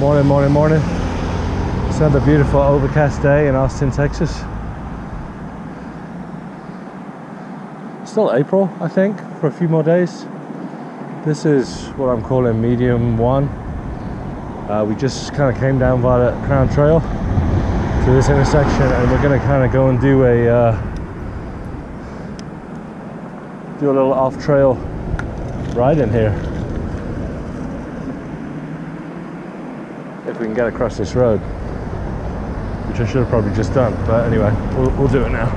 Morning. It's another beautiful overcast day in Austin, Texas. Still April, I think, for a few more days. This is what I'm calling medium 1. We just kind of came down via the Crown Trail to this intersection, and we're going to kind of go and do a little off-trail ride in here. If we can get across this road, which I should have probably just done, but anyway, we'll do it now.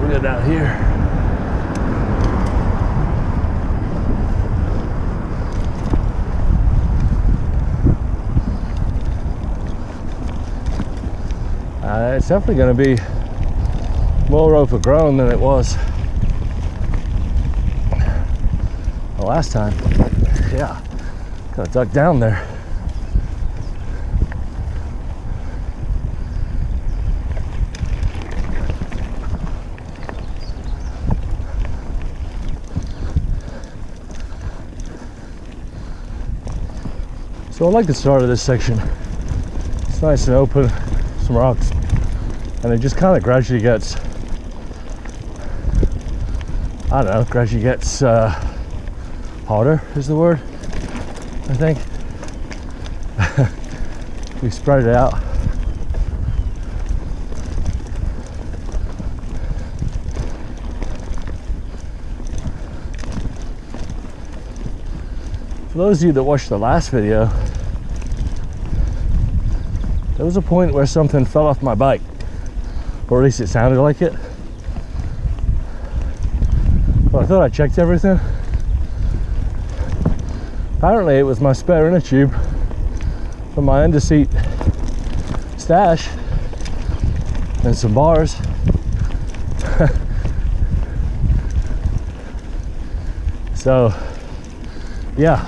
We go down here. It's definitely going to be more overgrown than it was the last time. Yeah, got duck down there. So I like the start of this section. It's nice and open, some rocks, and it just kind of gradually gets, I don't know, gradually gets harder is the word, I think. We spread it out. For those of you that watched the last video, there was a point where something fell off my bike, or at least it sounded like it. Well, I thought I checked everything. Apparently it was my spare inner tube from my under seat stash and some bars. So yeah,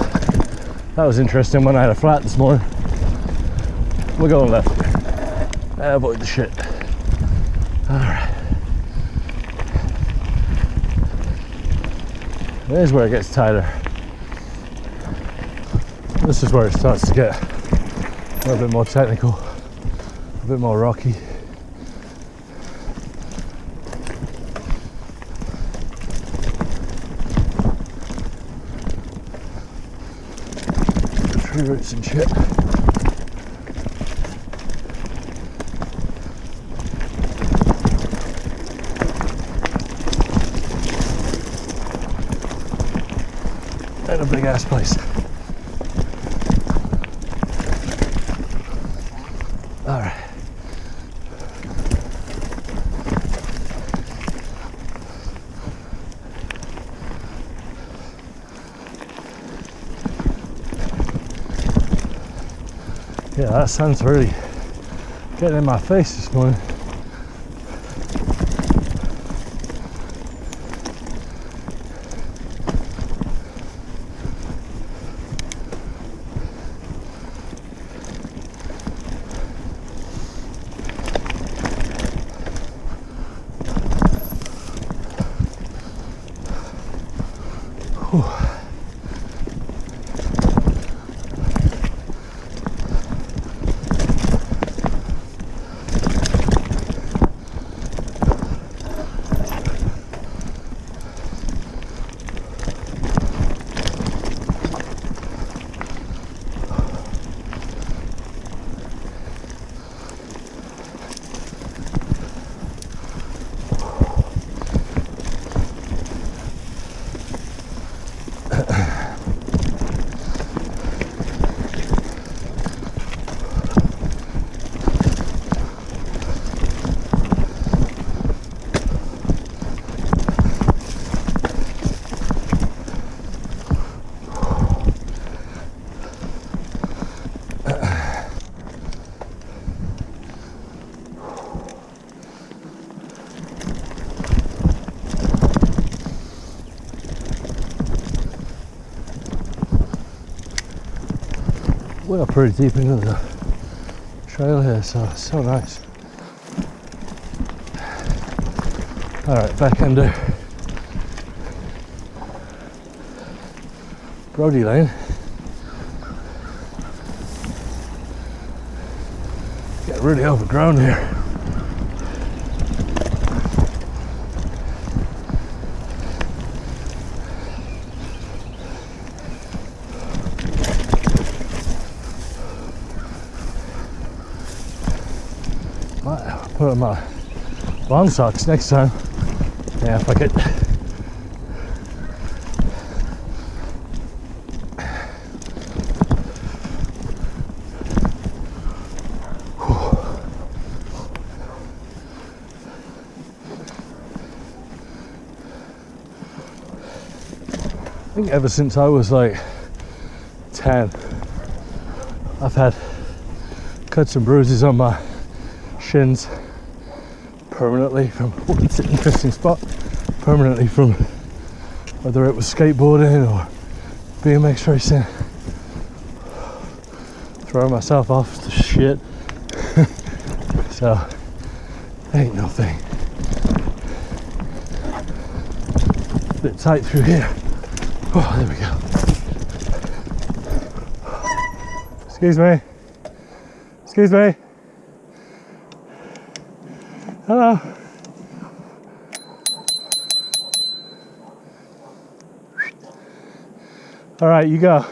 that was interesting when I had a flat this morning. We're going left. Avoid the shit. Alright. There's where it gets tighter. This is where it starts to get a little bit more technical, a bit more rocky. Tree roots and shit. And a big ass place. All right. Yeah, that sun's really getting in my face this morning. We are pretty deep into the trail here, so it's so nice. All right, back under Brody Lane. Get really overgrown here. Might put on my long socks next time. Yeah, fuck it. I think ever since I was like 10, I've had cuts and bruises on my shins permanently from, oh, it's an interesting spot, permanently from whether it was skateboarding or BMX racing, throwing myself off the shit. So, ain't no thing. Bit tight through here. Oh, there we go. Excuse me. Excuse me. Hello. All right, you go.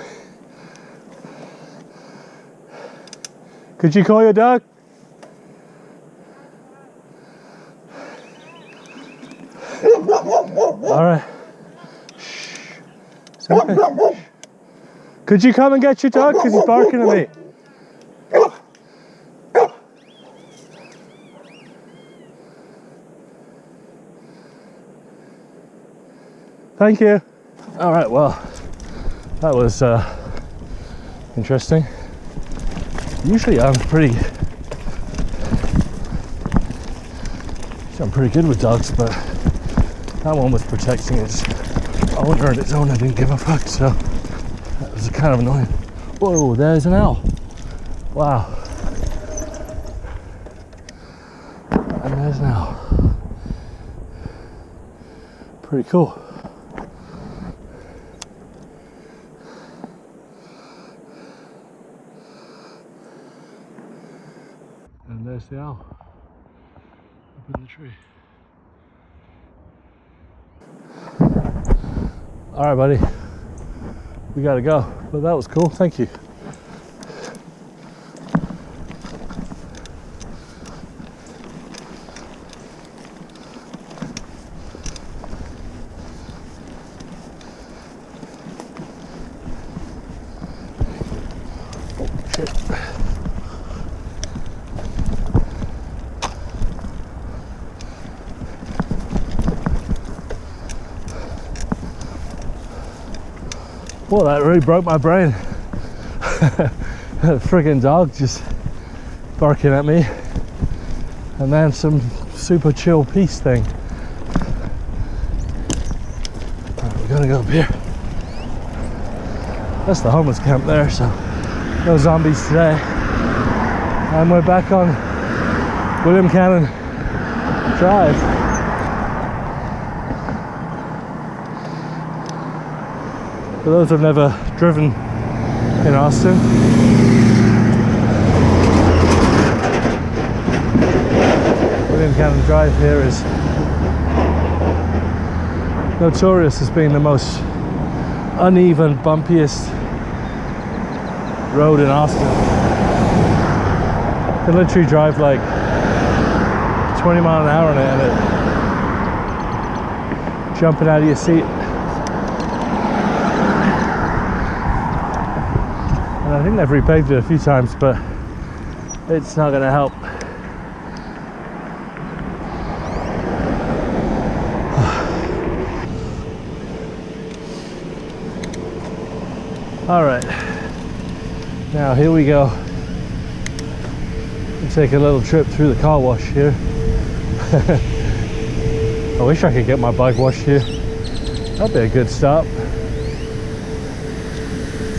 Could you call your dog? All right. Okay. Could you come and get your dog? Because he's barking at me. Thank you. All right, well, that was interesting. Usually I'm pretty good with dogs, but that one was protecting its owner and its owner didn't give a fuck, so that was kind of annoying. Whoa, there's an owl. Wow. And there's an owl. Pretty cool. And there's the owl up in the tree. All right, buddy, we gotta go, but that was cool. Thank you. Oh, shit. Well, that really broke my brain. That friggin' dog just barking at me, and then some super chill peace thing. Right, we're gonna go up here. That's the homeless camp there, so no zombies today. And we're back on William Cannon Drive. For those who've never driven in Austin, William Cannon Drive here is notorious as being the most uneven, bumpiest road in Austin. You can literally drive like 20 miles an hour on it and it jumping out of your seat. And I think they've repaved it a few times, but it's not going to help. All right, now here we go. We'll take a little trip through the car wash here. I wish I could get my bike washed here. That'd be a good stop.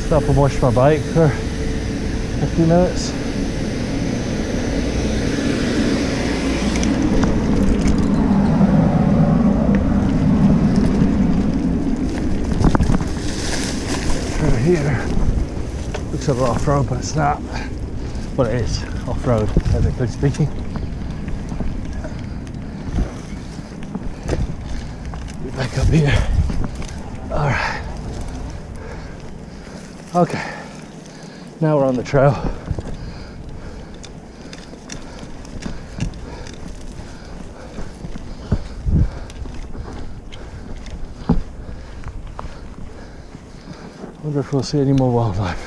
Stop and wash my bike for a few minutes. here. Looks a lot off-road, but it's not. Well, it is off-road, technically speaking. We're back up here. Alright. Okay. Now we're on the trail. I wonder if we'll see any more wildlife.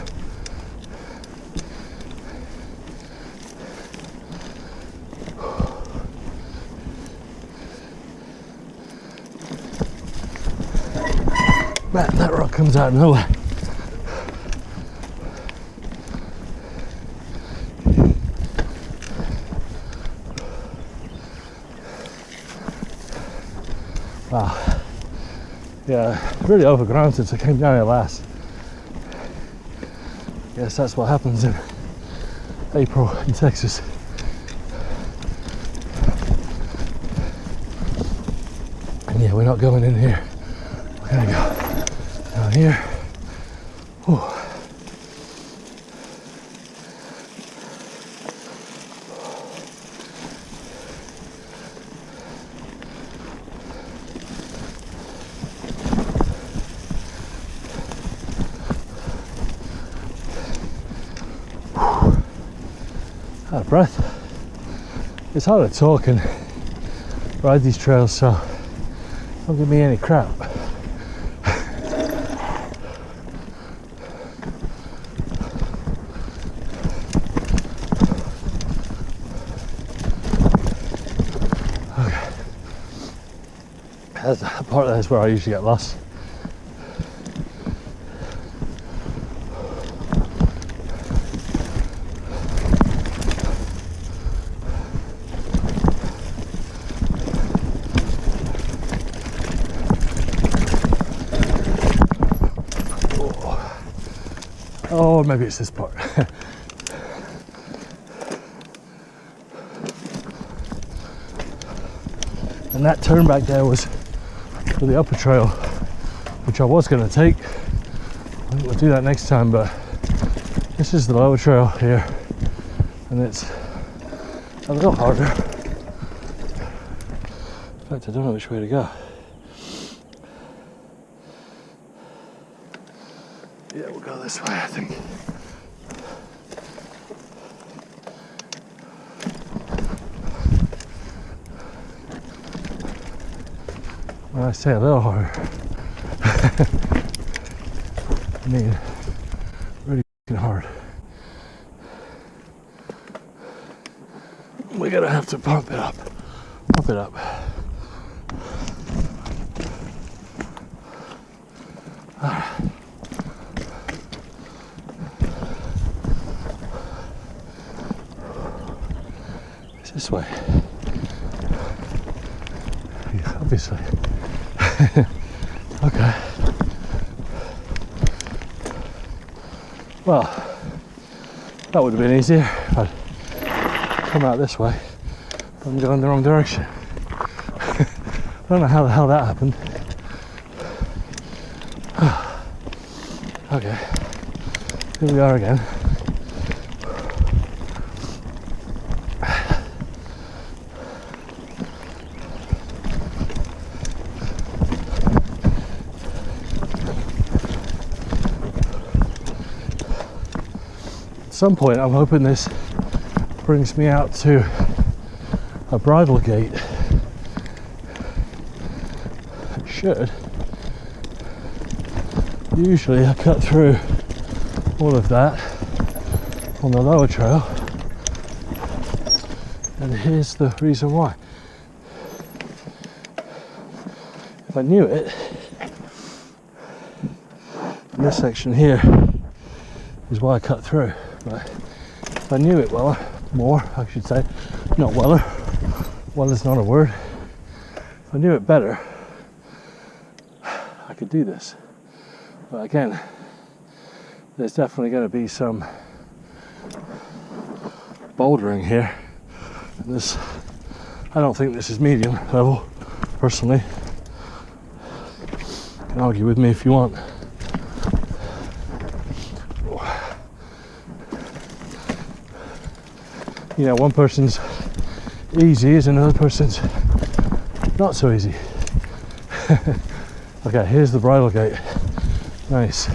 Man, that rock comes out of nowhere. Wow. Yeah, really overgrown since I came down here last. Guess that's what happens in April in Texas. And yeah, we're not going in here. We're gonna go down here. Whew. Out of breath. It's hard to talk and ride these trails, so don't give me any crap. Okay. That's a part of this where I usually get lost. Oh, maybe it's this part. And that turn back there was for the upper trail, which I was going to take. I think we'll do that next time, but this is the lower trail here, and it's a little harder. In fact, I don't know which way to go. Yeah, we'll go this way, I think. When I say a little harder, I mean really hard. We're gonna have to pump it up. Pump it up. This way. Yeah, obviously. Okay. Well, that would have been easier if I'd come out this way. I'm going the wrong direction. I don't know how the hell that happened. Okay. Here we are again. At some point I'm hoping this brings me out to a bridle gate. It should. Usually I cut through all of that on the lower trail, and here's the reason why. If I knew it, this section here is why I cut through. But if I knew it more, I should say, not weller. Well is not a word. If I knew it better, I could do this. But again, there's definitely going to be some bouldering here. And this, I don't think this is medium level, personally. You can argue with me if you want. you know, one person's easy is another person's not so easy. Okay, here's the bridle gate. Nice.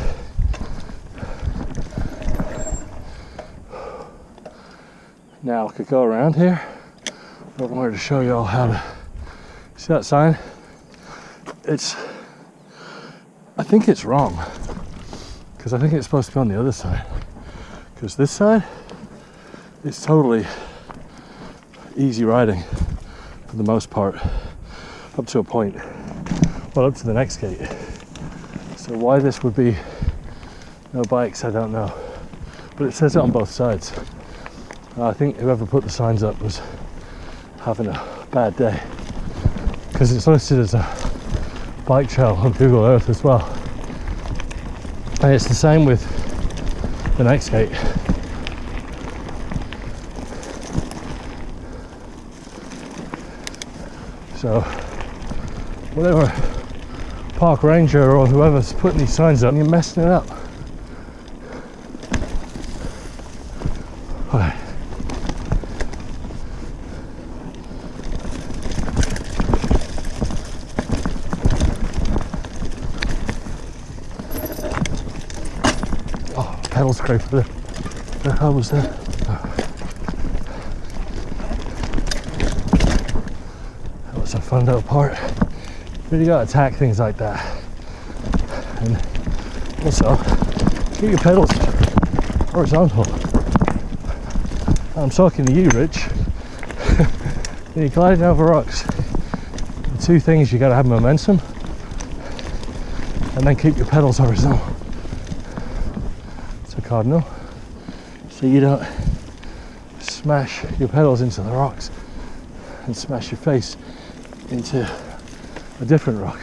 Now I could go around here. I wanted to show you all how to see that sign. I think it's wrong, because I think it's supposed to be on the other side, because this side is totally easy riding for the most part, up to a point, well, up to the next gate. So why this would be no bikes, I don't know, but it says it on both sides. I think whoever put the signs up was having a bad day, because it's listed as a bike trail on Google Earth as well, and it's the same with the next gate. So whatever park ranger or whoever's putting these signs up, you're messing it up. Okay. Pedal scraper there. The hell was that? That was a fun little part. Really got to attack things like that. And also, keep your pedals horizontal. I'm talking to you, Rich. When you're gliding over rocks, the two things you got to have momentum, and then keep your pedals horizontal. Cardinal, so you don't smash your pedals into the rocks and smash your face into a different rock.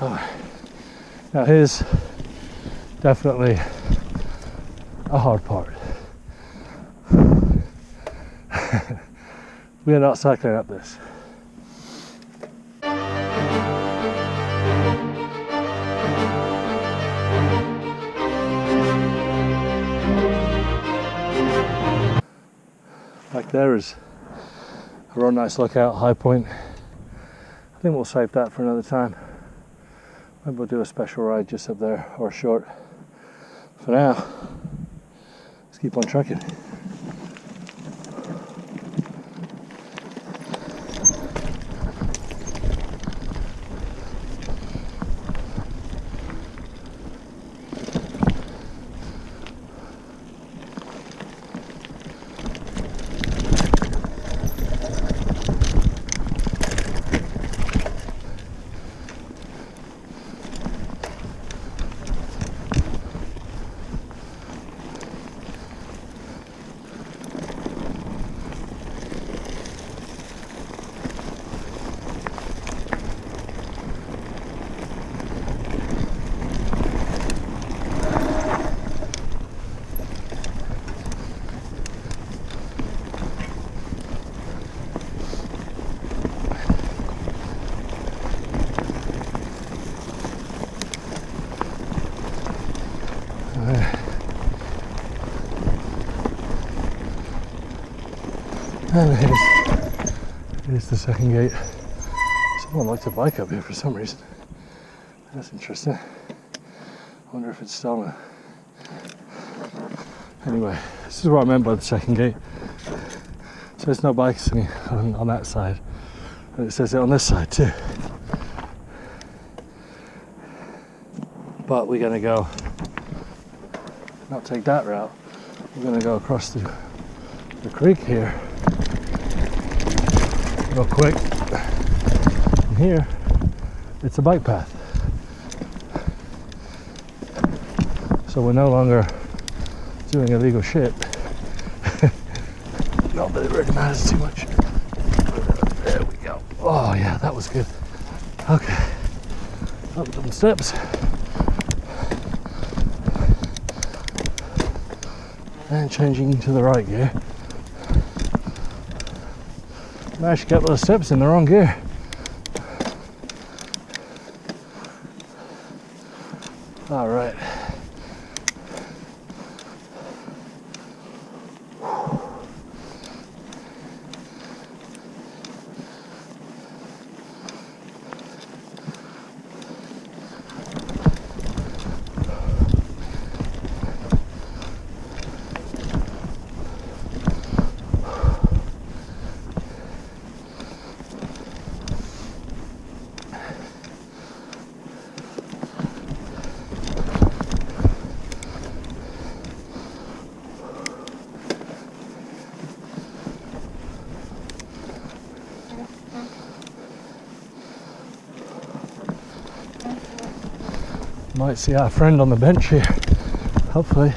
Oh. Now here's definitely a hard part. We are not cycling up this. Back there is a real nice lookout, high point. I think we'll save that for another time. Maybe we'll do a special ride just up there, or short. For now, let's keep on trucking. And here's the second gate. Someone liked to bike up here for some reason. That's interesting. I wonder if it's stolen. Anyway, this is what I meant by the second gate. So there's no bikes on that side. And it says it on this side too. But we're gonna go, not take that route. We're gonna go across the creek here real quick. And here, it's a bike path. So we're no longer doing illegal shit. Not that it really matters too much. There we go. Oh yeah, that was good. Okay, up some steps. And changing to the right gear. Managed to get those steps in the wrong gear. All right. Might see our friend on the bench here, hopefully.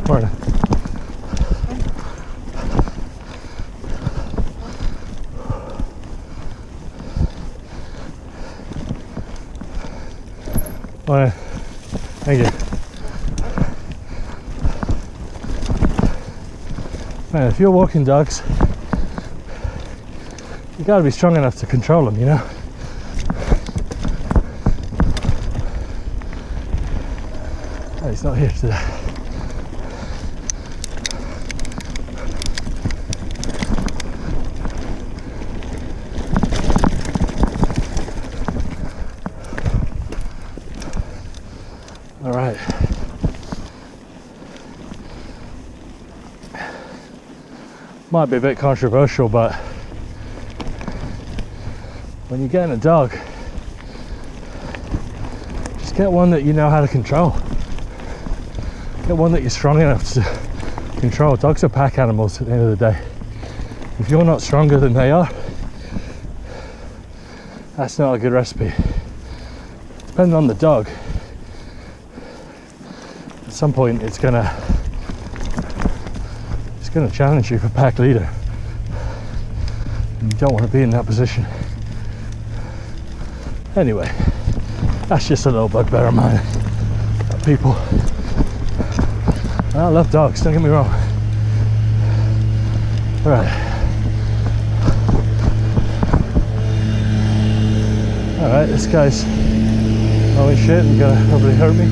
Morning. Morning. Thank you. Man, if you're walking dogs, you gotta be strong enough to control them, you know? Oh, he's not here today. All right. Might be a bit controversial, but when you're getting a dog, just get one that you know how to control. Get one that you're strong enough to control. Dogs are pack animals at the end of the day. If you're not stronger than they are, that's not a good recipe. Depending on the dog, at some point it's gonna challenge you for pack leader. And you don't want to be in that position. Anyway, that's just a little bugbear of mine. People, I love dogs, don't get me wrong. All right. All right, this guy's throwing shit and gonna probably hurt me.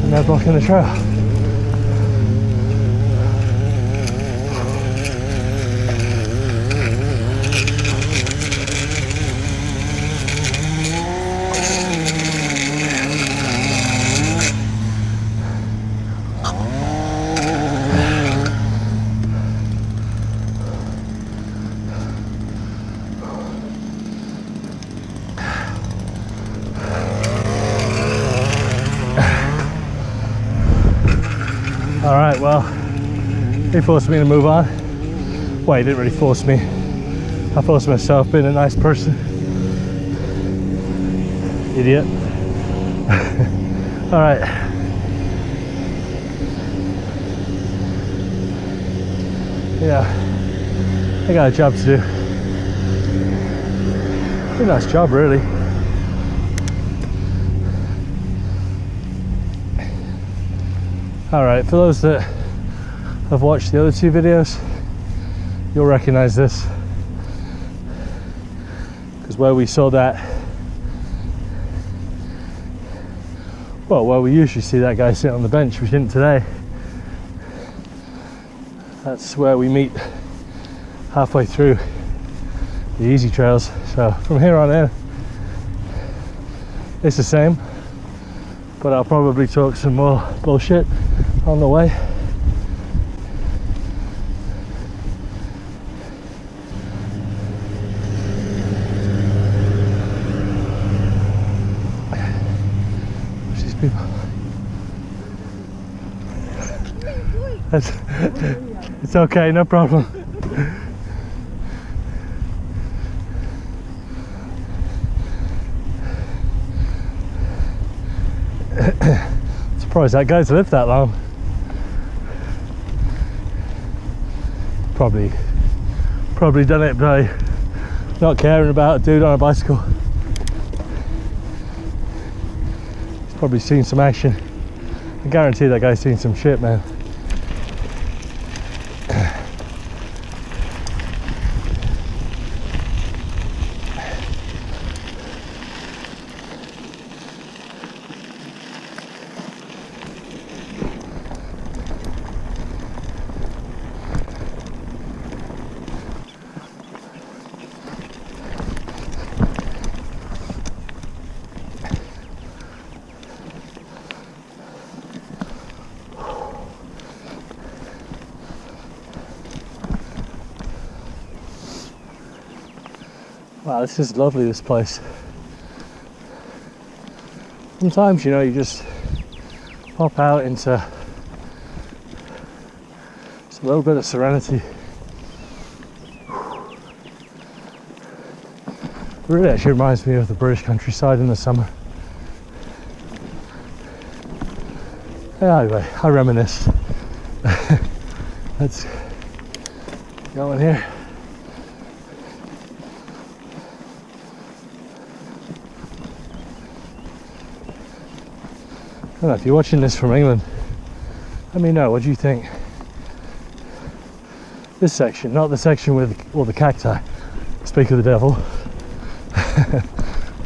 And they're blocking the trail. All right, well, he forced me to move on. Well, he didn't really force me. I forced myself, being a nice person. Idiot. All right. Yeah, I got a job to do. Pretty nice job, really. Alright, for those that have watched the other two videos, you'll recognize this. Because where we saw that, well, where we usually see that guy sit on the bench, we didn't today. That's where we meet halfway through the easy trails. So from here on in, it's the same, but I'll probably talk some more bullshit on the way. What's these people? It's okay, no problem. Surprised that guy's lived that long. Probably done it by not caring about a dude on a bicycle. He's probably seen some action. I guarantee that guy's seen some shit, man. Wow, this is lovely, this place. Sometimes, you know, you just pop out into just a little bit of serenity. It really actually reminds me of the British countryside in the summer. Anyway, I reminisce. Let's go in here. I don't know, if you're watching this from England, let me know, what do you think? This section, not the section with all the cacti, speak of the devil.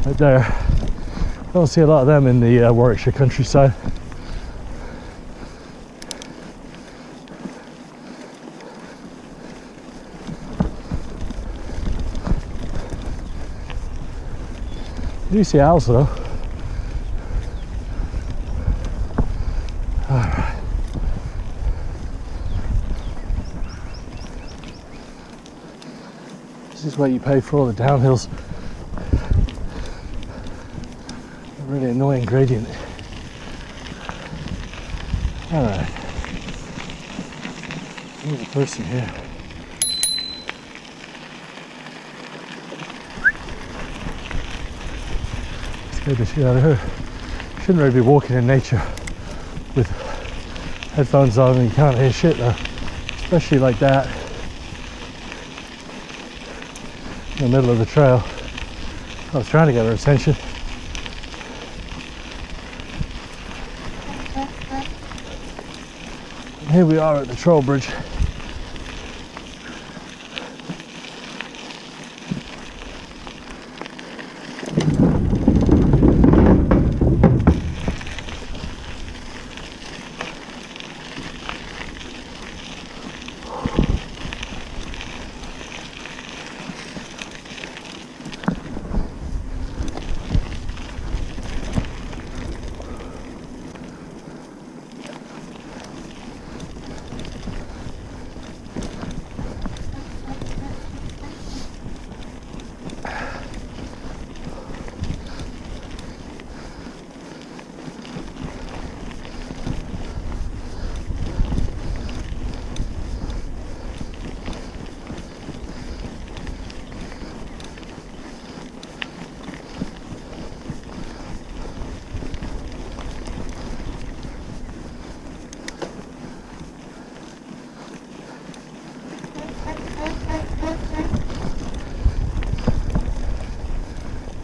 Right there. I don't see a lot of them in the Warwickshire countryside. You do see owls though. Alright. This is what you pay for all the downhills. A really annoying gradient. Alright. There's a person here. Scared the shit out of her. Shouldn't really be walking in nature with headphones on and you can't hear shit though, especially like that in the middle of the trail. I was trying to get her attention. And here we are at the troll bridge.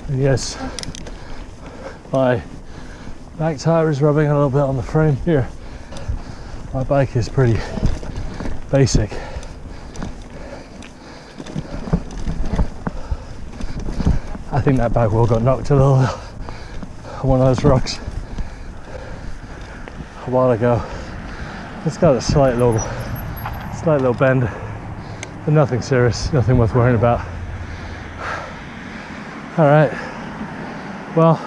And yes, my back tire is rubbing a little bit on the frame here. My bike is pretty basic. I think that back wheel got knocked a little on one of those rocks a while ago. It's got a slight little bend, but nothing serious, nothing worth worrying about. All right, well,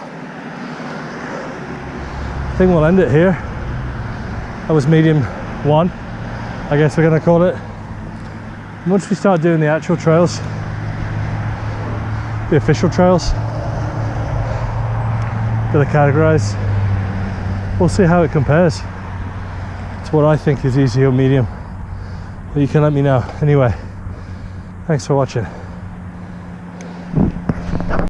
I think we'll end it here. That was medium 1, I guess we're gonna call it. And once we start doing the actual trails, the official trails that are categorized, we'll see how it compares to what I think is easy or medium. But you can let me know. Anyway, thanks for watching.